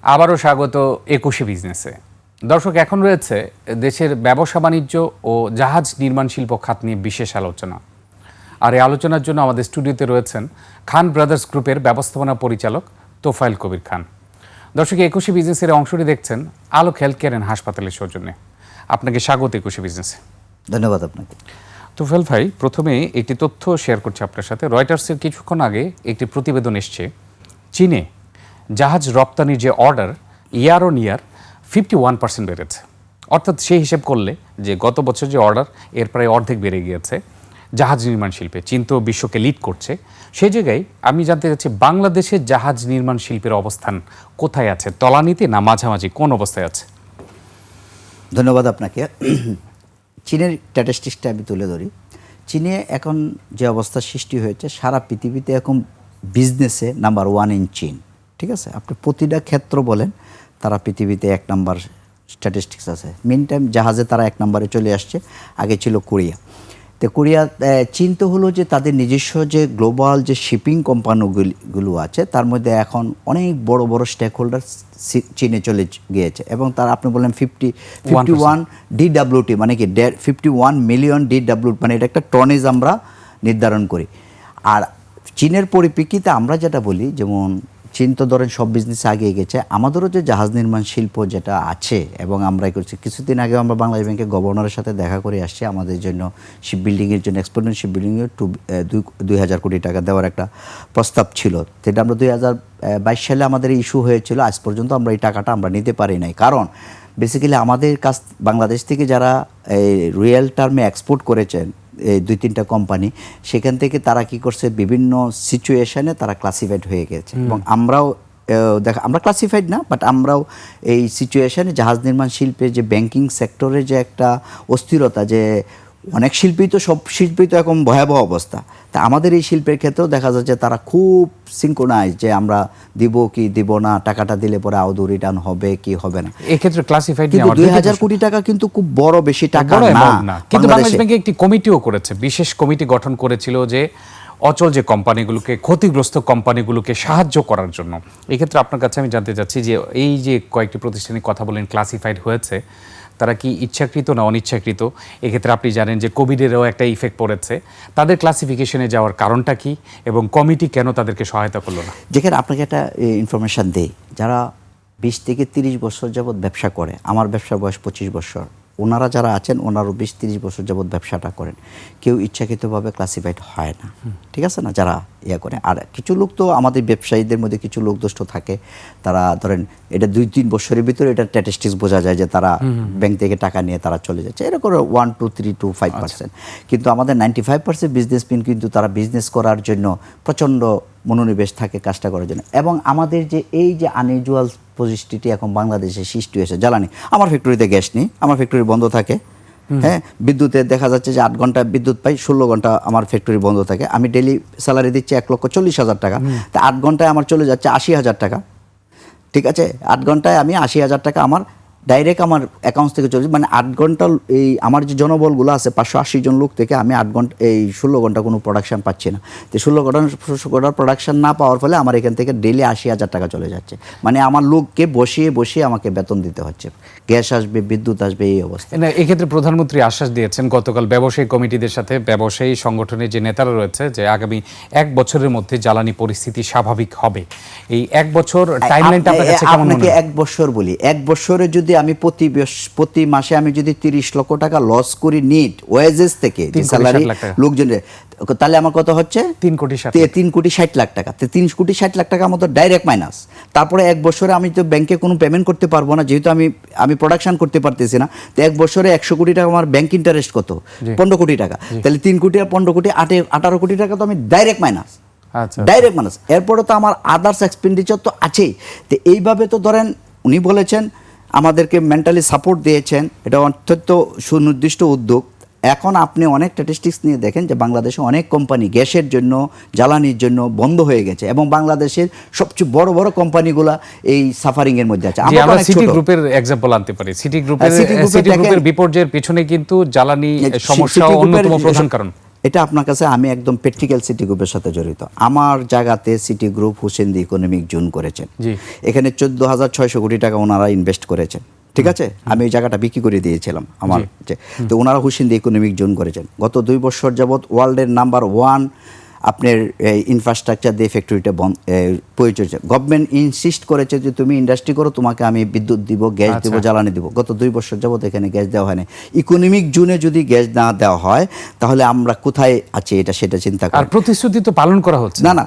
আবারও স্বাগত ২১শে বিজনেসে। দর্শক, এখন রয়েছে দেশের ব্যবসা বাণিজ্য ও জাহাজ নির্মাণ শিল্প খাত নিয়ে বিশেষ আলোচনা। আর এই আলোচনার জন্য আমাদের স্টুডিওতে রয়েছেন খান ব্রাদার্স গ্রুপের ব্যবস্থাপনা পরিচালক তোফায়েল কবির খান। দর্শক, ২১শে বিজনেসের অংশটি দেখছেন আলোক হেলথ কেয়ার অ্যান্ড হাসপাতালের সৌজন্যে। আপনাকে স্বাগত ২১শে বিজনেসে। ধন্যবাদ আপনাকে। তোফায়েল ভাই, প্রথমে একটি তথ্য শেয়ার করছি আপনার সাথে। রয়টার্সের কিছুক্ষণ আগে একটি প্রতিবেদন এসছে, চীনে জাহাজ রপ্তানির যে অর্ডার ইয়ার অন ইয়ার 51% বেড়েছে। অর্থাৎ সেই হিসেব করলে যে গত বছর যে অর্ডার এর প্রায় অর্ধেক বেড়ে গিয়েছে জাহাজ নির্মাণ শিল্পে। চীন তো বিশ্বকে লিড করছে। সেই জায়গায় আমি জানতে চাচ্ছি, বাংলাদেশের জাহাজ নির্মাণ শিল্পের অবস্থান কোথায় আছে? তলানিতে না মাঝামাঝি, কোন অবস্থায় আছে? ধন্যবাদ আপনাকে। চীনের স্ট্যাটিস্টিক্সটা আমি তুলে ধরি। চীনে এখন যে অবস্থা সৃষ্টি হয়েছে, সারা পৃথিবীতে এখন বিজনেসে নাম্বার 1 ইন চীন। ঠিক আছে, আপনি প্রতিটা ক্ষেত্র বলেন, তারা পৃথিবীতে 1 নাম্বার স্ট্যাটিস্টিক্স আছে। মেন টাইম জাহাজে তারা 1 নাম্বারে চলে আসছে। আগে ছিল কোরিয়া। তো কোরিয়া, চীন তো হলো যে তাদের নিজস্ব যে গ্লোবাল যে শিপিং কোম্পানিগুলো আছে, তার মধ্যে এখন অনেক বড় বড় স্টেক হোল্ডার চীনে চলে গিয়েছে। এবং তার আপনি বললেন 51 ডিডাব্লিউটি, মানে কি 51 মিলিয়ন ডিডাব্লিউ, মানে এটা একটা টনেজ আমরা নির্ধারণ করি। আর চীনের পরিপ্রেক্ষিতে আমরা যেটা বলি, যেমন চীন তো ধরেন সব বিজনেসে আগিয়ে গেছে, আমাদেরও যে জাহাজ নির্মাণ শিল্প যেটা আছে, এবং আমরাই করছি। কিছুদিন আগে আমরা বাংলাদেশ ব্যাংকের গভর্নরের সাথে দেখা করে আসছি, আমাদের জন্য শিপ বিল্ডিংয়ের জন্য, এক্সপোর্টেন্ট শিপ বিল্ডিংয়ের 2,000 কোটি টাকা দেওয়ার একটা প্রস্তাব ছিল। সেটা আমরা 2022 সালে আমাদের ইস্যু হয়েছিল। আজ পর্যন্ত আমরা এই টাকাটা আমরা নিতে পারি নাই। কারণ বেসিক্যালি আমাদের কাছ বাংলাদেশ থেকে যারা রিয়েল টার্মে এক্সপোর্ট করেছেন, এই 2-3টা কোম্পানি, সেখান থেকে তারা কি করছে, বিভিন্ন সিচুয়েশনে তারা ক্লাসিফাইড হয়ে গেছে। এবং আমরাও আমরা ক্লাসিফাইড না, বাট আমরাও এই সিচুয়েশনে জাহাজ নির্মাণ শিল্পে যে ব্যাংকিং সেক্টরের যে একটা অস্থিরতা, যে অনেক শিল্পী তো, সব শিল্পী তো এখন ভয়াবহ অবস্থা। তা আমাদের এই শিল্পের ক্ষেত্রেও দেখা যাচ্ছে তারা খুব সিঙ্ক্রোনাইজ, যে আমরা দিব কি দিব না, টাকাটা দিলে পরে আদৌ রিটার্ন হবে কি হবে না। এক্ষেত্রে ক্লাসিফাইড 2,000 কোটি টাকা কিন্তু খুব বড় বেশি টাকা না। কিন্তু বাংলাদেশ ব্যাংক একটি কমিটিও করেছে, বিশেষ কমিটি গঠন করেছিল যে অচল যে কোম্পানিগুলোকে, ক্ষতিগ্রস্ত কোম্পানিগুলোকে সাহায্য করার জন্য। এক্ষেত্রে আপনার কাছে আমি জানতে চাচ্ছি যে এই যে কয়েকটি প্রতিষ্ঠানের কথা বলেন ক্লাসিফাইড হয়েছে, তারা কি ইচ্ছাকৃত না অনিচ্ছাকৃত? এক্ষেত্রে আপনি জানেন যে কোভিডেরও একটা ইফেক্ট পড়েছে। তাদের ক্লাসিফিকেশনে যাওয়ার কারণটা কি, এবং কমিটি কেন তাদেরকে সহায়তা করলো না? যেখানে আপনাকে একটা ইনফরমেশান দেই, যারা 20 থেকে 30 বছর যাবৎ ব্যবসা করে, আমার ব্যবসার বয়স 25 বছর, ওনারা যারা আছেন ওনারও 20-30 বছর যাবৎ ব্যবসাটা করেন, কেউ ইচ্ছাকৃতভাবে ক্লাসিফাইড হয় না। ঠিক আছে না, যারা করে। আর কিছু লোক তো আমাদের ব্যবসায়ীদের মধ্যে কিছু লোক দোষ্ট থাকে, তারা ধরেন এটা 2-3 বছরের ভিতরে এটা স্ট্যাটিস্টিক্স বোঝা যায় যে তারা ব্যাংক থেকে টাকা নিয়ে তারা চলে যাচ্ছে, এরকম 1 to 3 to 5%। কিন্তু আমাদের 95% বিজনেসম্যান কিন্তু তারা বিজনেস করার জন্য প্রচণ্ড মনোনিবেশ থাকে কাজটা করার জন্য। এবং আমাদের যে এই যে আনইউজুয়াল পরিস্থিতি এখন বাংলাদেশে সৃষ্টি হয়েছে, জ্বালানি, আমার ফ্যাক্টরিতে গ্যাস নেই, আমার ফ্যাক্টরি বন্ধ থাকে। হ্যাঁ, বিদ্যুতে দেখা যাচ্ছে যে 8 ঘন্টা বিদ্যুৎ পাই, 16 ঘন্টা আমার ফ্যাক্টরি বন্ধ থাকে। আমি ডেইলি স্যালারি দিচ্ছি 1,40,000 টাকা, তা 8 ঘন্টায় আমার চলে যাচ্ছে 80,000 টাকা। ঠিক আছে, 8 ঘন্টায় আমি 80,000 টাকা আমার ডাইরেক্ট আমার অ্যাকাউন্টস থেকে চলে, মানে 8 ঘন্টা এই আমার যে জনবলগুলো আছে 580 জন লোক থেকে আমি 8 ঘন্টা, এই 16 ঘন্টা কোনো প্রোডাকশন পাচ্ছি না। তো 16 ঘন্টা প্রোডাকশন না পাওয়ার ফলে আমার এখান থেকে ডেইলি 80,000 টাকা চলে যাচ্ছে। মানে আমার লোককে বসিয়ে বসিয়ে আমাকে বেতন দিতে হচ্ছে, গ্যাস আসবে, বিদ্যুৎ আসবে, এই অবস্থা। এক্ষেত্রে প্রধানমন্ত্রী আশ্বাস দিয়েছেন গতকাল ব্যবসায়ী কমিটিদের সাথে, ব্যবসায়ী সংগঠনের যে নেতারা রয়েছে, যে আগামী 1 বছরের মধ্যে জ্বালানি পরিস্থিতি স্বাভাবিক হবে। এই 1 বছর টাইমলাইনটা আপনার কাছে কেমন মনে হয়? 1 বছর বলি, 1 বছরে যদি আমি প্রতি মাসে আমি যদি 30 লক্ষ টাকা লস করি নিট ওয়েজেস থেকে, যে স্যালারি লোকজনের, তাহলে আমার কত হচ্ছে? 3,60,00,000 টাকা। 3,60,00,000 টাকা মতো ডাইরেক্ট মাইনাস। তারপরে 1 বছরে আমি তো ব্যাংকে কোনো পেমেন্ট করতে পারবো না, যেহেতু আমি প্রোডাকশন করতে পারতেছি না। তো 1 বছরে 100 কোটি টাকা আমার ব্যাংক ইন্টারেস্ট কত? 15 কোটি টাকা। তাহলে 3 কোটি আর 15 কোটি 18 কোটি টাকা তো আমি ডাইরেক্ট মাইনাস। Direct minus. এরপরে তো আমার আদার্স এক্সপেন্ডিচার তো আছেই। তো এইভাবে তো ধরেন উনি বলেছেন, আমাদেরকে মেন্টালি সাপোর্ট দিয়েছেন, এটা অত্যন্ত সুনির্দিষ্ট উদ্যোগ। এখন আপনি অনেক স্ট্যাটিস্টিক্স নিয়ে দেখেন যে বাংলাদেশে অনেক কোম্পানি গ্যাসের জন্য, জ্বালানির জন্য বন্ধ হয়ে গেছে, এবং বাংলাদেশের সবচেয়ে বড় বড় কোম্পানিগুলো এই সাফারিং এর মধ্যে আছে। আমরা সিটি গ্রুপের एग्जांपल আনতে পারি। সিটি গ্রুপের বিপর্যয়ের পিছনে কিন্তু জ্বালানি সমস্যা অন্যতম প্রধান কারণ। এটা আপনার কাছে আমি একদম প্র্যাকটিক্যাল সিটি গ্রুপের সাথে জড়িত। আমার জায়গাতে সিটি গ্রুপ হুসেন্দি ইকোনমিক জোন করেছেন, এখানে 14,600 কোটি টাকা ওনারা ইনভেস্ট করেছেন, ঠিক আছে। আমি ওই জায়গাটা বিক্রি করে দিয়েছিলাম আমার, তো ওনারা হুসেন্দি ইকোনমিক জোন করেছেন। গত 2 বছর যাবৎ ওয়ার্ল্ডের নাম্বার 1 আপনার ইনফ্রাস্ট্রাকচার দিয়ে ফ্যাক্টরিটা পরিচর্যা। গভর্নমেন্ট ইনসিস্ট করেছে যে তুমি ইন্ডাস্ট্রি করো, তোমাকে আমি বিদ্যুৎ দিব, গ্যাস দিব, জ্বালানি দিব। গত 2 বছর যাবৎ এখানে গ্যাস দেওয়া হয়নি। ইকোনমিক জোনে যদি গ্যাস না দেওয়া হয় তাহলে আমরা কোথায় আছি এটা সেটা চিন্তা করি। আর প্রতিশ্রুতি তো পালন করা হচ্ছে না।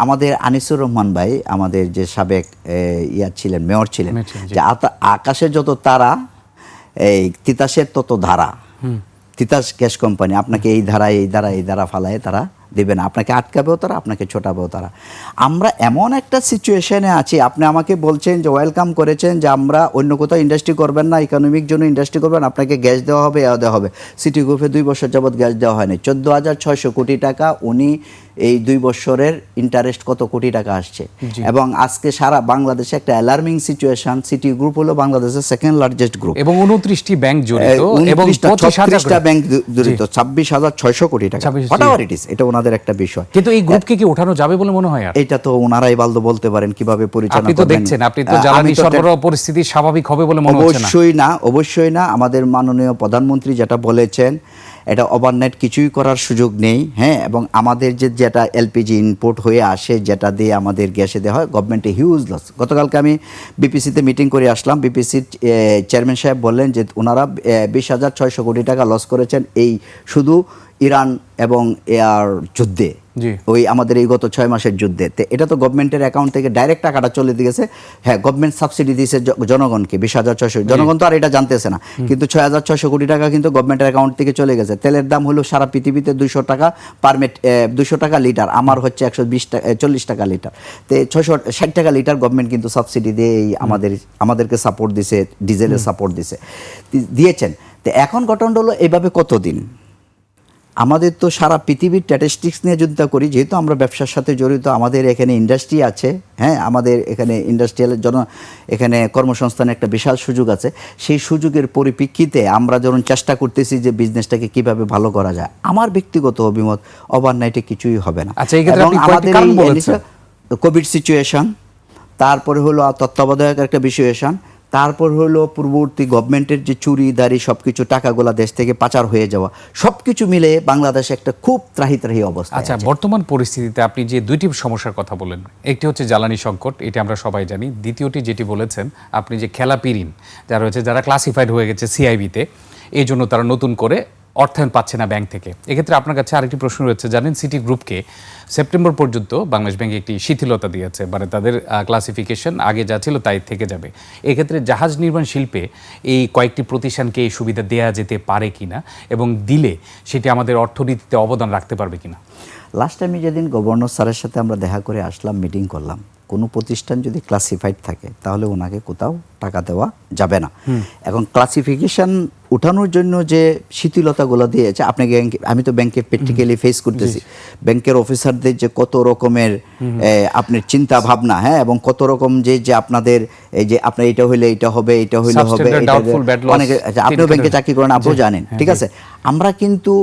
আমাদের আনিসুর রহমান ভাই, আমাদের যে সাবেক ছিলেন, মেয়র ছিলেন, যে আকাশে যত তারা, এই তিতাসের তত ধারা। তিতাস গ্যাস কোম্পানি আপনাকে এই ধারা ফালায় তারা দেবে না, আপনাকে আটকাবেও তারা, আপনাকে ছোটাবেও তারা। আমরা এমন একটা সিচুয়েশনে আছি, আপনি আমাকে বলছেন যে ওয়েলকাম করেছেন যে আমরা অন্য কোথাও ইন্ডাস্ট্রি করবেন না, ইকোনমিক জন্য ইন্ডাস্ট্রি করবেন, আপনাকে গ্যাস দেওয়া হবে, দেওয়া হবে। সিটি গ্রুপে 2 বছর যাবৎ গ্যাস দেওয়া হয়নি। 14,600 কোটি টাকা উনি এই 2 বছরের ইন্টারেস্ট কত কোটি টাকা আসছে। এবং আজকে সারা বাংলাদেশে একটা অ্যালার্মিং সিচুয়েশন। সিটি গ্রুপ হলো বাংলাদেশের সেকেন্ড লার্জেস্ট গ্রুপ এবং 29টি ব্যাংক জড়িত এবং 36টা ব্যাংক জড়িত, 26,600 কোটি টাকা। হোয়াটএভার ইট ইজ, এটা ওনাদের একটা বিষয়। কিন্তু এই গ্রুপকে কি ওঠানো যাবে বলে মনে হয়? আর এটা তো ওনারাই ভালো বলতে পারেন কিভাবে পরিচালনা করবেন। আপনি তো দেখছেন, আপনি তো জ্বালানি সরবরাহ পরিস্থিতি স্বাভাবিক হবে বলে মনে হচ্ছে না? অবশ্যই না। আমাদের মাননীয় প্রধানমন্ত্রী যেটা বলেছেন, এটা ওভারনাইট কিছুই করার সুযোগ নেই, হ্যাঁ। এবং আমাদের যেটা এলপিজি ইম্পোর্ট হয়ে আসে, যেটা দিয়ে আমাদের গ্যাসে দেওয়া হয়, গভর্নমেন্টে হিউজ লস। গতকালকে আমি বিপিসিতে মিটিং করে আসলাম, বিপিসির চেয়ারম্যান সাহেব বললেন যে ওনারা 20,600 কোটি টাকা লস করেছেন এই শুধু ইরান এবং এয়ার যুদ্ধে, ওই আমাদের এই গত 6 মাসের যুদ্ধে। এটা তো গভর্নমেন্টের অ্যাকাউন্ট থেকে ডাইরেক্ট টাকাটা চলে গেছে। হ্যাঁ, গভর্নমেন্ট সাবসিডি দিয়েছে জনগণকে 20,600, জনগণ তো আর এটা জানতেছে না, কিন্তু 6,600 কোটি টাকা কিন্তু গভর্নমেন্টের অ্যাকাউন্ট থেকে চলে গেছে। তেলের দাম হলো সারা পৃথিবীতে 200 টাকা পারমিট, 200 টাকা লিটার, আমার হচ্ছে 140 টাকা লিটার। তো 660 টাকা লিটার গভর্নমেন্ট কিন্তু সাবসিডি দিয়ে এই আমাদেরকে সাপোর্ট দিছে, ডিজেলের সাপোর্ট দিয়েছেন। তো এখন ঘটনা হলো এইভাবে কতদিন? আমাদের তো সারা পৃথিবীর স্ট্যাটিস্টিক্স নিয়ে চিন্তা করি, যেহেতু আমরা ব্যবসার সাথে জড়িত, আমাদের এখানে ইন্ডাস্ট্রি আছে, হ্যাঁ, আমাদের এখানে ইন্ডাস্ট্রিয়াল এখানে কর্মসংস্থানের একটা বিশাল সুযোগ আছে। সেই সুযোগের পরিপ্রেক্ষিতে আমরা যখন চেষ্টা করতেছি যে বিজনেসটাকে কিভাবে ভালো করা যায়, আমার ব্যক্তিগত অভিমত ওভারনাইটে কিছুই হবে না। এবং আমাদের কোভিড সিচুয়েশন, তারপরে হলো তত্ত্বাবধায়ক একটা সিচুয়েশন, তারপর হলো পূর্ববর্তী গভর্নমেন্টের যে চুরিদারি সবকিছু টাকাগুলো দেশ থেকে পাচার হয়ে যাওয়া, সবকিছু মিলে বাংলাদেশে একটা খুব ত্রাহি অবস্থা। আচ্ছা, বর্তমান পরিস্থিতিতে আপনি যে 2টি সমস্যার কথা বলেন, একটি হচ্ছে জ্বালানি সংকট, এটা আমরা সবাই জানি। দ্বিতীয়টি যেটি বলেছেন আপনি, যে খেলাপি ঋণ যারা রয়েছে, যারা ক্লাসিফাইড হয়ে গেছে সিআইবিতে, এই জন্য তারা নতুন করে অর্থায়ন পাচ্ছে না ব্যাংক থেকে। এক্ষেত্রে আপনার কাছে আরেকটি প্রশ্ন রয়েছে। জানেন, সিটি গ্রুপকে সেপ্টেম্বর পর্যন্ত বাংলাদেশ ব্যাংক একটি শিথিলতা দিয়েছে, মানে তাদের ক্লাসিফিকেশন আগে যা ছিল তাই থেকে যাবে। এক্ষেত্রে জাহাজ নির্মাণ শিল্পে এই কয়েকটি প্রতিষ্ঠানকে এই সুবিধা দেওয়া যেতে পারে কিনা, এবং দিলে সেটি আমাদের অর্থনীতিতে অবদান রাখতে পারবে কিনা? লাস্ট টাইমে যেদিন গভর্নর স্যারের সাথে আমরা দেখা করে আসলাম, মিটিং করলাম, কোনো প্রতিষ্ঠান যদি ক্লাসিফাইড থাকে তাহলে ওনাকে কোথাও টাকা দেওয়া যাবে না। এখন ক্লাসিফিকেশন উঠানোর জন্য যে শিথিলতাগুলো দিয়েছে, আপনাকে আমি তো ব্যাংকে প্র্যাকটিক্যালি ফেস করতেছি, ব্যাংকের অফিসারদের যে কত রকমের আপনার চিন্তা ভাবনা, হ্যাঁ, এবং কত রকম যে আপনাদের এই যে আপনার এটা হইলে এটা হবে, এটা হইলে হবে, অনেকে, আপনিও ব্যাংকে চাকরি করেন, আপনিও জানেন, ঠিক আছে। আমরা কিন্তু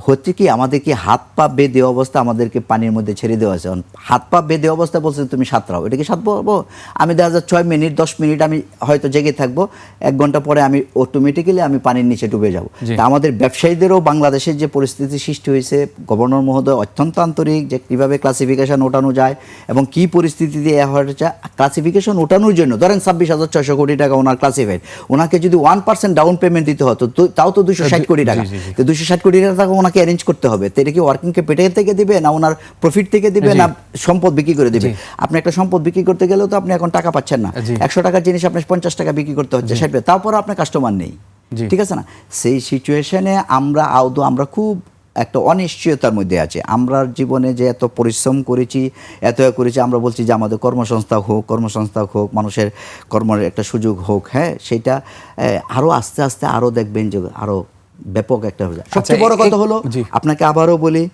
হচ্ছে কি, আমাদেরকে হাত পা বেঁধে অবস্থা আমাদেরকে পানির মধ্যে ছেড়ে দেওয়া আছে। হাত পা বেঁধে অবস্থা বলছে তুমি সাঁতরাও, এটা কি সাঁতরাবো? আমি 6 মিনিট 10 মিনিট আমি হয়তো জেগে থাকবো, 1 ঘন্টা পরে আমি অটোমেটিক্যালি আমি পানির নিচে ডুবে যাবো। তা আমাদের ব্যবসায়ীদেরও বাংলাদেশের যে পরিস্থিতি সৃষ্টি হয়েছে, গভর্নর মহোদয় অত্যন্ত আন্তরিক যে কীভাবে ক্লাসিফিকেশন ওঠানো যায় এবং কী পরিস্থিতি দিয়ে হয়েছে। ক্লাসিফিকেশন ওঠানোর জন্য ধরেন 26,600 কোটি টাকা ওনার ক্লাসিফাইড, ওনাকে যদি 1% ডাউন পেমেন্ট দিতে হতো, তাও তো 260 কোটি টাকা। তো 260 কোটি টাকা ওনাকে অ্যারেঞ্জ করতে হবে। তো এটা কি ওয়ার্কিং ক্যাপিটাল থেকে দিবে, না ওনার প্রফিট থেকে দিবে, না সম্পদ বিক্রি করে দিবে? আপনি একটা সম্পদ বিক্রি করতে গেলেও তো আপনি এখন টাকা পাচ্ছেন না। 100 টাকার জিনিস আপনি 50 টাকা বিক্রি করতে হচ্ছে, 60, তারপরে আপনার কাস্টমার নেই, ঠিক আছে না? সেই সিচুয়েশনে আমরা খুব একটা অনিশ্চয়তার মধ্যে আছে। আমরা জীবনে যে এত পরিশ্রম করেছি, আমরা বলছি যে আমাদের কর্মসংস্থান হোক, মানুষের কর্মের একটা সুযোগ হোক, হ্যাঁ, সেটা আরও আস্তে আস্তে আরও দেখবেন যে আরও ব্যাপক একটা হয়ে যায়। সবচেয়ে বড় কথা হলো, আপনাকে আবারও বলি,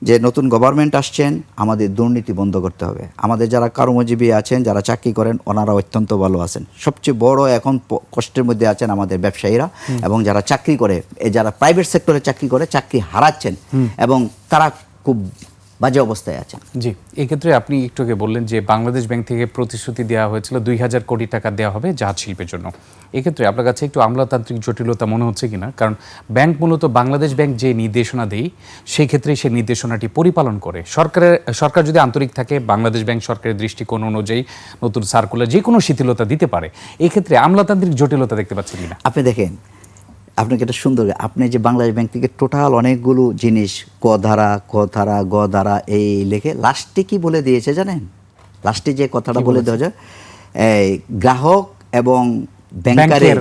যে নতুন গভর্নমেন্ট আসছেন, আমাদের দুর্নীতি বন্ধ করতে হবে। আমাদের যারা কর্মজীবী আছেন, যারা চাকরি করেন, ওনারা অত্যন্ত ভালো আছেন। সবচেয়ে বড় এখন কষ্টের মধ্যে আছেন আমাদের ব্যবসায়ীরা এবং যারা চাকরি করে, যারা প্রাইভেট সেক্টরে চাকরি করে, চাকরি হারাচ্ছেন এবং তারা খুব বাজে অবস্থায় আছেন। জি, এক্ষেত্রে আপনি একটু আগে বললেন যে বাংলাদেশ ব্যাংক থেকে প্রতিশ্রুতি দেওয়া হয়েছিল 2000 কোটি টাকা দেওয়া হবে জাহাজ শিল্পের জন্য। এক্ষেত্রে আপনার কাছে একটু আমলাতান্ত্রিক জটিলতা মনে হচ্ছে কিনা? কারণ ব্যাংক মূলত বাংলাদেশ ব্যাংক যে নির্দেশনা দেয় সেই ক্ষেত্রে সেই নির্দেশনাটি পরিপালন করে। সরকার যদি আন্তরিক থাকে, বাংলাদেশ ব্যাংক সরকারের দৃষ্টিকোণ অনুযায়ী নতুন সার্কুলার যে কোনো শিথিলতা দিতে পারে। এই ক্ষেত্রে আমলাতান্ত্রিক জটিলতা দেখতে পাচ্ছেন কিনা? আপনি দেখেন, আপনাকে এটা সুন্দর, আপনি যে বাংলাদেশ ব্যাংক থেকে টোটাল অনেকগুলো জিনিস ক ধারা এই লেখে লাস্টে কি বলে দিয়েছে জানেন? লাস্টে যে কথাটা বলে দেওয়া যায়, গ্রাহক এবং ব্যাংকারের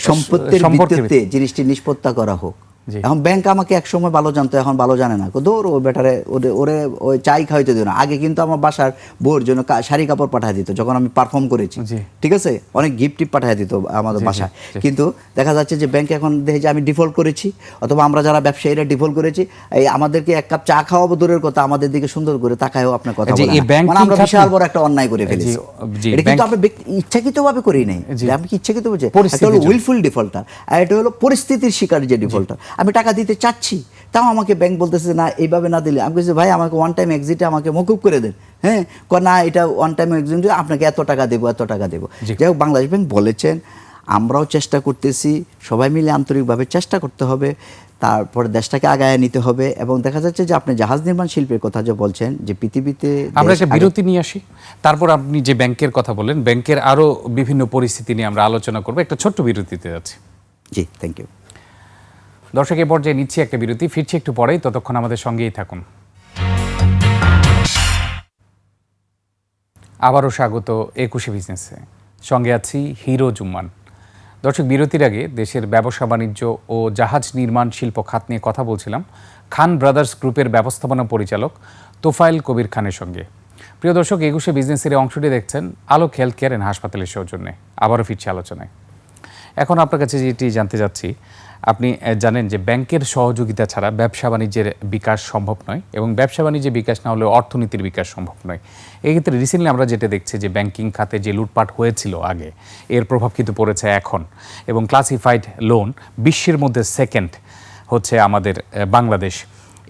সম্পত্তির ভিত্তিতে জিনিসটি নিষ্পত্তি করা হোক। এখন ব্যাংক আমাকে এক সময় ভালো জানতো, এখন ভালো জানে না। দৌড় ও বেটারে ওরে ওই চাই খাওয়াইতে দিও না। আগে কিন্তু আমার বাসার বউর জন্য শাড়ি কাপড় পাঠিয়ে দিত যখন আমি পারফর্ম করেছি, ঠিক আছে, অনেক গিফট টিপ পাঠিয়ে দিত আমাদের বাসায়। কিন্তু দেখা যাচ্ছে যে ব্যাংক এখন দেখে যে আমি ডিফল্ট করেছি, অথবা আমরা যারা ব্যবসায়ীরা ডিফল্ট করেছি, এই আমাদেরকে এক কাপ চা খাওয়াবো দূরের কথা, আমাদের দিকে সুন্দর করে তাকায়ও আপনার কথা বলে না। আমরা বিশাল বড় একটা অন্যায় করে ফেলেছি। এটা কিন্তু আমরা ইচ্ছাকৃতভাবে করি নাই, আমি কি ইচ্ছাকৃত বলছি, এটা হলো উইলফুল ডিফল্টার, আর এটা হলো পরিস্থিতির শিকার যে ডিফল্টার। আমি টাকা দিতে চাচ্ছি, তাও আমাকে ব্যাংক বলতেছে না, এইভাবে না দিলে। আমি বলছি ভাই আমাকে ওয়ান টাইম এক্সিটে আমাকে মকুব করে দেন। হ্যাঁ, না এটা ওয়ান টাইম এক্সিট আপনাকে এত টাকা দেবো। যাই হোক, বাংলাদেশ ব্যাংক বলেছেন, আমরাও চেষ্টা করতেছি, সবাই মিলে আন্তরিকভাবে চেষ্টা করতে হবে, তারপর দেশটাকে আগায় নিতে হবে। এবং দেখা যাচ্ছে যে আপনি জাহাজ নির্মাণ শিল্পের কথা যে বলছেন, যে পৃথিবীতে আমরা একটা বিরতি নিয়ে আসি, তারপর আপনি যে ব্যাংকের কথা বলেন, ব্যাংকের আরও বিভিন্ন পরিস্থিতি নিয়ে আমরা আলোচনা করবো। একটা ছোট্ট বিরতিতে যাচ্ছি। জি, থ্যাংক ইউ। দর্শক, এই পর্যায়ে নিচ্ছি একটা বিরতি, ফিরছি একটু পরেই, ততক্ষণ আমাদের সঙ্গেই থাকুন। আবারও স্বাগত 21 বিজনেসে, সঙ্গে আছি হিরো জুম্মান। দর্শক, বিরতির আগে দেশের ব্যবসা বাণিজ্য ও জাহাজ নির্মাণ শিল্প খাত নিয়ে কথা বলছিলাম খান ব্রাদার্স গ্রুপের ব্যবস্থাপনা পরিচালক তোফায়েল কবির খানের সঙ্গে। প্রিয় দর্শক, 21 বিজনেসের এই অংশটি দেখছেন আলোক হেলথ কেয়ার অ্যান্ড হাসপাতালের সৌজন্যে। আবারও ফিরছি আলোচনায়। এখন আপনার কাছে যেটি জানতে যাচ্ছি, আপনি জানেন যে ব্যাংকের সহযোগিতা ছাড়া ব্যবসা বাণিজ্যের বিকাশ সম্ভব নয়, এবং ব্যবসা বাণিজ্যের বিকাশ না হলে অর্থনীতির বিকাশ সম্ভব নয়। এক্ষেত্রে রিসেন্টলি আমরা যেটা দেখছি যে ব্যাংকিং খাতে যে লুটপাট হয়েছিল আগে, এর প্রভাব কিন্তু পড়েছে এখন, এবং ক্লাসিফাইড লোন বিশ্বের মধ্যে সেকেন্ড হচ্ছে আমাদের বাংলাদেশ।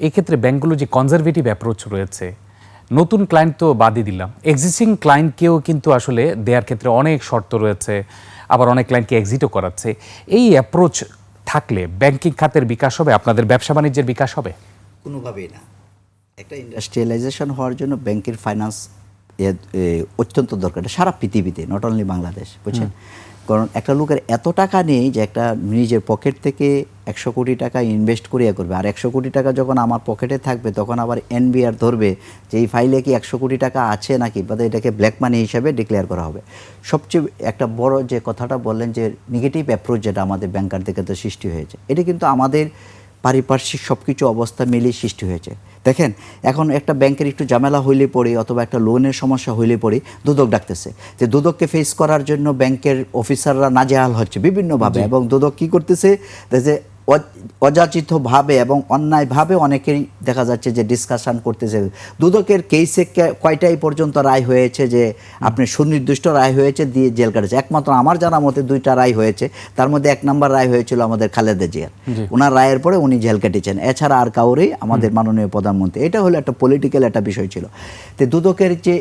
এক্ষেত্রে ব্যাংকগুলো যে কনজারভেটিভ অ্যাপ্রোচ রয়েছে, নতুন ক্লায়েন্ট তো বাদই দিলাম, এক্সিস্টিং ক্লায়েন্টকেও কিন্তু আসলে দেওয়ার ক্ষেত্রে অনেক শর্ত রয়েছে, আবার অনেক ক্লায়েন্টকে এক্সিটও করাচ্ছে। এই অ্যাপ্রোচ থাকলে ব্যাংকিং খাতের বিকাশ হবে, আপনাদের ব্যবসা বাণিজ্যের বিকাশ হবে? কোনোভাবেই না। একটা ইন্ডাস্ট্রিয়ালাইজেশন হওয়ার জন্য ব্যাংকের ফাইন্যান্স অত্যন্ত দরকার, সারা পৃথিবীতে, নট অনলি বাংলাদেশ, বুঝছেন। কারণ একটা লোকের এত টাকা নেই যে একটা নিজের পকেট থেকে 100 কোটি টাকা ইনভেস্ট করিয়া করবে, আর 100 কোটি টাকা যখন আমার পকেটে থাকবে তখন আবার এনবিআর ধরবে যে এই ফাইলে কি 100 কোটি টাকা আছে নাকি, বা এটাকে ব্ল্যাক মানি হিসাবে ডিক্লেয়ার করা হবে। সবচেয়ে একটা বড় যে কথাটা বললেন যে নেগেটিভ অ্যাপ্রোচ যেটা আমাদের ব্যাংকারদের ক্ষেত্রে সৃষ্টি হয়েছে, এটা কিন্তু আমাদের পারিপার্শ্বিক সব কিছু অবস্থা মিলিয়ে সৃষ্টি হয়েছে। দেখেন, এখন একটা ব্যাংকের একটু ঝামেলা হইলে পড়ে, অথবা একটা লোনের সমস্যা হইলে পড়ে দুদক ডাকতেছে, যে দুদককে ফেস করার জন্য ব্যাংকের অফিসাররা নাজেহাল হচ্ছে বিভিন্নভাবে, এবং দুদক কী করতেছে যে অযাচিতভাবে এবং অন্যায়ভাবে অনেকেই দেখা যাচ্ছে যে ডিসকাশন করতেছে। দুদকের কেসে কয়টাই পর্যন্ত রায় হয়েছে যে আপনি সুনির্দিষ্ট রায় হয়েছে দিয়ে জেল কাটেছে? একমাত্র আমার জানা মতে 2টা রায় হয়েছে, তার মধ্যে 1 নম্বর রায় হয়েছিল আমাদের খালেদা জিয়ার, ওনার রায়ের পরে উনি জেল কেটেছেন, এছাড়া আর কাউরেই আমাদের মাননীয় প্রধানমন্ত্রী। এটা হলো একটা পলিটিক্যাল একটা বিষয় ছিল। তো দুদকের যে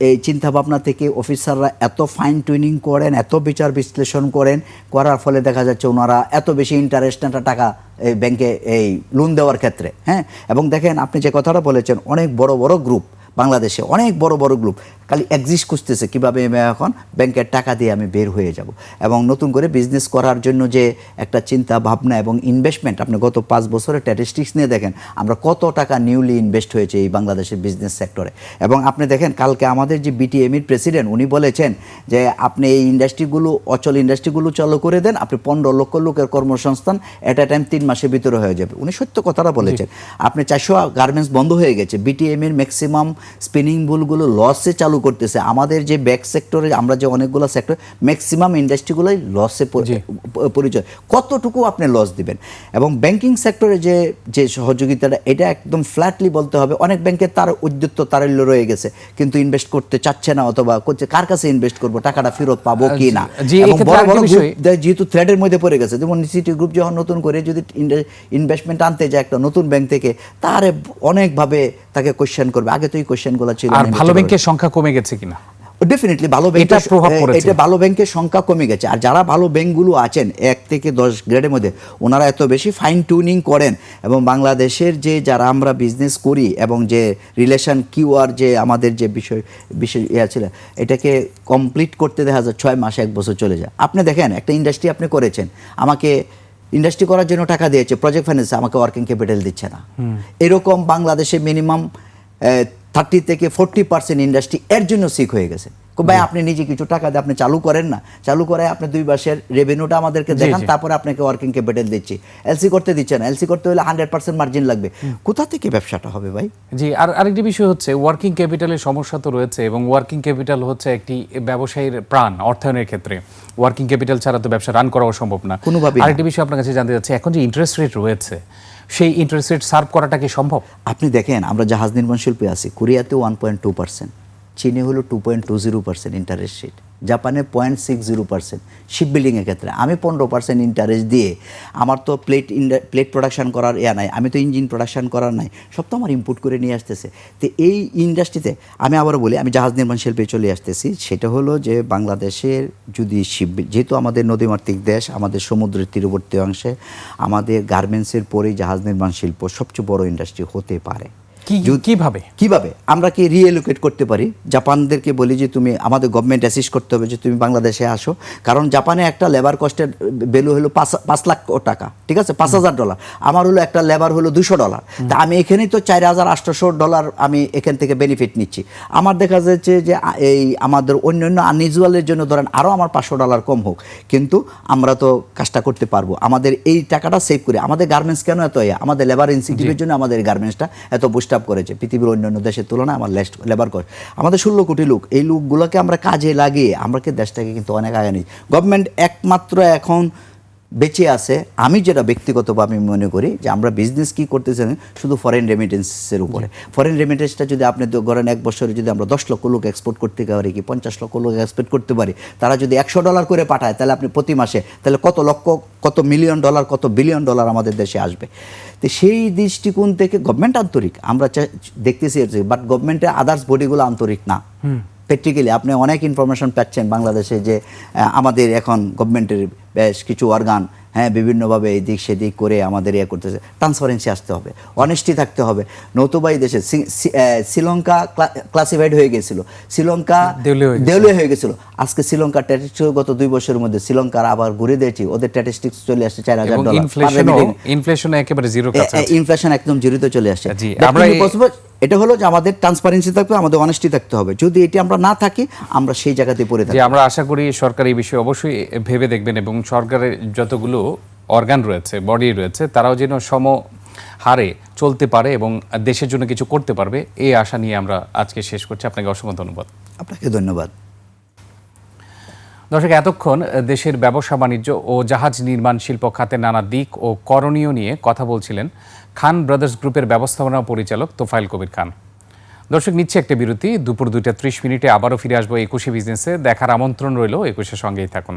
এই চিন্তাভাবনা থেকে অফিসাররা এত ফাইন টুইনিং করেন, এত বিচার বিশ্লেষণ করার ফলে দেখা যাচ্ছে ওনারা এত বেশি ইন্টারেস্ট টাকা এই ব্যাংকে এই লোন দেওয়ার ক্ষেত্রে। হ্যাঁ, এবং দেখেন আপনি যে কথাটা বলেছেন, অনেক বড় বড় গ্রুপ বাংলাদেশে, অনেক বড় বড় গ্রুপ খালি এক্সিস্ট খুঁজতেছে কীভাবে এখন ব্যাংকের টাকা দিয়ে আমি বের হয়ে যাব, এবং নতুন করে বিজনেস করার জন্য যে একটা চিন্তা ভাবনা এবং ইনভেস্টমেন্ট, আপনি গত 5 বছরের স্ট্যাটিস্টিক্স নিয়ে দেখেন আমরা কত টাকা নিউলি ইনভেস্ট হয়েছে এই বাংলাদেশের বিজনেস সেক্টরে। এবং আপনি দেখেন কালকে আমাদের যে বিটিএমির প্রেসিডেন্ট উনি বলেছেন যে আপনি এই ইন্ডাস্ট্রিগুলো, অচল ইন্ডাস্ট্রিগুলো চালু করে দেন, আপনি 15 লক্ষ লোকের কর্মসংস্থান এট এ টাইম 3 মাসের ভিতরে হয়ে যাবে। উনি সত্য কথাটা বলেছেন। আপনি 400 গার্মেন্টস বন্ধ হয়ে গেছে, বিটিএমির ম্যাক্সিমাম স্পিনিং বুলগুলো লসে চালু করতেছে। আমাদের যে ব্যাক সেক্টরে আমরা যে অনেকগুলো সেক্টর ম্যাক্সিমাম ইন্ডাস্ট্রিগুলোই লসে পরিচয়, কতটুকু আপনি লস দিবেন। এবং ব্যাংকিং সেক্টরে যে যে সহযোগিতাটা, এটা একদম ফ্ল্যাটলি বলতে হবে, অনেক ব্যাংকের তার উদ্যুত্ত তারল্য রয়ে গেছে, কিন্তু ইনভেস্ট করতে চাচ্ছে না, অথবা করছে কার কাছে ইনভেস্ট করবো, টাকাটা ফেরত পাবো কি না। এবং বড় বড় গ্রুপ যেহেতু থ্রেডের মধ্যে পড়ে গেছে, যেমন সিটি গ্রুপ যখন নতুন করে যদি ইনভেস্টমেন্ট আনতে যায় একটা নতুন ব্যাংক থেকে, তারে অনেকভাবে তাকে কোশ্চেন করবে। আগে তো এই কোশ্চেনগুলো ছিল। আর ভালো ব্যাংকের সংখ্যা কমে গেছে কিনা? ডেফিনেটলি ভালো ব্যাংকের প্রভাব পড়েছে, এটা ভালো ব্যাংকের সংখ্যা কমে গেছে। আর যারা ভালো ব্যাংকগুলো আছেন 1 থেকে 10 গ্রেডের মধ্যে, ওনারা এত বেশি ফাইন টিউনিং করেন, এবং বাংলাদেশের যে যারা আমরা বিজনেস করি এবং যে রিলেশন কিউআর যে আমাদের যে বিষয় ইয়া ছিল, এটাকে কমপ্লিট করতে দেখা যায় 6 মাস 1 বছর চলে যায়। আপনি দেখেন একটা ইন্ডাস্ট্রি আপনি করেছেন, আমাকে ইন্ডাস্ট্রি করার জন্য টাকা দিয়েছে প্রজেক্ট ফাইন্যান্সে, আমাকে ওয়ার্কিং ক্যাপিটাল দিচ্ছে না। এরকম বাংলাদেশে মিনিমাম 30 থেকে 40% ইন্ডাস্ট্রি এর জন্য সিক হয়ে গেছে। ভাই আপনি নিজে কিছু টাকা দিয়ে আপনি চালু করেন না, চালু করে আপনি 2 মাসের রেভিনিউটা আমাদেরকে দেখান, তারপরে আপনাকে ওয়ার্কিং ক্যাপিটাল দিচ্ছি। এলসি করতে দিচ্ছে না, এলসি করতে হলে 100% মার্জিন লাগবে। কোথা থেকে ব্যবসাটা হবে ভাই? জি, আর আরেকটি বিষয় হচ্ছে ওয়ার্কিং ক্যাপিটালের সমস্যা তো রয়েছে, এবং ওয়ার্কিং ক্যাপিটাল হচ্ছে একটি ব্যবসায়ীর প্রাণ অর্থায়নের ক্ষেত্রে। ওয়ার্কিং ক্যাপিটাল ছাড়া তো ব্যবসা রান করাও সম্ভব না। কোনোভাবেই। আরেকটি বিষয় আপনার কাছে জানতে চাচ্ছি, এখন যে ইন্টারেস্ট রেট রয়েছে, সেই ইন্টারেস্ট রেট সার্ভ করাটা কি সম্ভব? আপনি দেখেন, আমরা জাহাজ নির্মাণ শিল্পে আছি, কোরিয়াতে 1.2%, চীনে হলো 2.20% ইন্টারেস্ট রেট, জাপানে 0.60%। শিপ বিল্ডিংয়ের ক্ষেত্রে আমি 15% ইন্টারেস্ট দিয়ে, আমার তো প্লেট প্রোডাকশন করার নাই, আমি তো ইঞ্জিন প্রোডাকশন করার নাই, সব তো আমার ইম্পোর্ট করে নিয়ে আসতেছে। তো এই ইন্ডাস্ট্রিতে আমি আবারও বলি, আমি জাহাজ নির্মাণ শিল্পে চলে আসতেছি, সেটা হলো যে বাংলাদেশের যদি যেহেতু আমাদের নদীমাতৃক দেশ, আমাদের সমুদ্রের তীরবর্তী অংশে আমাদের গার্মেন্টসের পরেই জাহাজ নির্মাণ শিল্প সবচেয়ে বড় ইন্ডাস্ট্রি হতে পারে। কিভাবে আমরা কি রিএলোকেট করতে পারি? জাপানদেরকে বলি যে তুমি, আমাদের গভর্নমেন্ট অ্যাসিস্ট করতে হবে যে তুমি বাংলাদেশে আসো, কারণ জাপানে একটা লেবার কস্টের ভ্যালু হলো 5 লাখ টাকা, ঠিক আছে, $5,000। আমার হলো একটা লেবার হলো $200। তা আমি এখানেই তো $4,800 আমি এখান থেকে বেনিফিট নিচ্ছি। আমার দেখা যাচ্ছে যে এই আমাদের অন্যান্য আনইউজুয়ালের জন্য ধরেন আরও আমার $500 কম হোক, কিন্তু আমরা তো কাজটা করতে পারবো। আমাদের এই টাকাটা সেভ করে, আমাদের গার্মেন্টস কেন এত আমাদের লেবার ইনসেন্টিভের জন্য আমাদের গার্মেন্টসটা এত বুস্ট আপ করেছে পৃথিবীর অন্যান্য দেশের তুলনায়। আমার লেবার কস্ট, আমাদের 16 কোটি লোক, এই লোকগুলোকে আমরা কাজে লাগিয়ে আমরা কি দেশটাকে কিন্তু অনেক আগে নিই। গভর্নমেন্ট একমাত্র এখন বেঁচে আছে, আমি যেটা ব্যক্তিগতভাবে মনে করি যে আমরা বিজনেস কি করতেছেন শুধু ফরেন রেমিটেন্সের উপরে। ফরেন রেমিটেন্সটা যদি আপনি ধরেন 1 বছরে যদি আমরা 10 লক্ষ লোক এক্সপোর্ট করতে পারি, কি 50 লক্ষ লোক এক্সপোর্ট করতে পারি, তারা যদি $100 করে পাঠায়, তাহলে আপনি প্রতি মাসে তাহলে কত লক্ষ, কত মিলিয়ন ডলার, কত বিলিয়ন ডলার আমাদের দেশে আসবে। তো সেই দৃষ্টিকোণ থেকে গভর্নমেন্ট আন্তরিক, আমরা দেখতেছি, বাট গভর্নমেন্টের আদার্স বডিগুলো আন্তরিক না। প্র্যাকটিক্যালি আপনি অনেক ইনফরমেশন পাচ্ছেন বাংলাদেশে যে আমাদের এখন গভর্নমেন্টের বেশ কিছু অর্গান বিভিন্নভাবে এদিক সেদিক করে আমাদের করতেছে। ট্রান্সপারেন্সি আসতে হবে, অনেস্টি থাকতে হবে, নতুবা এই দেশে শ্রীলঙ্কা ক্লাসিফাইড হয়ে গেছিল, শ্রীলঙ্কা দেউলিয়া হয়ে গেছিল। আজকে শ্রীলঙ্কার স্ট্যাটিস্টিক্স গত 2 বছরের মধ্যে শ্রীলঙ্কার আবার ঘুরে দিয়েছি, ওদের স্ট্যাটিস্টিক্স চলে আসছে $4,000। ইনফ্লেশন একেবারে জিরো কাছে, ইনফ্লেশন একদম জিরোতে চলে আসছে। এটা হলো যে আমাদের ট্রান্সপারেন্সি থাকতে হবে, আমাদের অনেস্টি থাকতে হবে। যদি এটি আমরা না থাকি, আমরা সেই জায়গাতে পড়ে থাকি। আমরা আশা করি সরকার এই বিষয়ে অবশ্যই ভেবে দেখবেন, এবং সরকারের যতগুলো অর্গান রয়েছে, বডি রয়েছে, তারাও যেন সম হারে চলতে পারে এবং দেশের জন্য কিছু করতে পারবে, এই আশা নিয়ে আমরা আজকে শেষ করছি। আপনাকে অসংখ্য ধন্যবাদ। আপনাকে ধন্যবাদ। দর্শক, এতক্ষণ দেশের ব্যবসা বাণিজ্য ও জাহাজ নির্মাণ শিল্প খাতে নানা দিক ও করণীয় নিয়ে কথা বলছিলেন খান ব্রাদার্স গ্রুপের ব্যবস্থাপনা পরিচালক তোফায়েল কবির খান। দর্শক, নিচ্ছে একটা বিরতি। দুপুর 2টা 30 মিনিটে আবারও ফিরে আসবো 21শে বিজনেসে। দেখার আমন্ত্রণ রইল, 21শে সঙ্গেই থাকুন।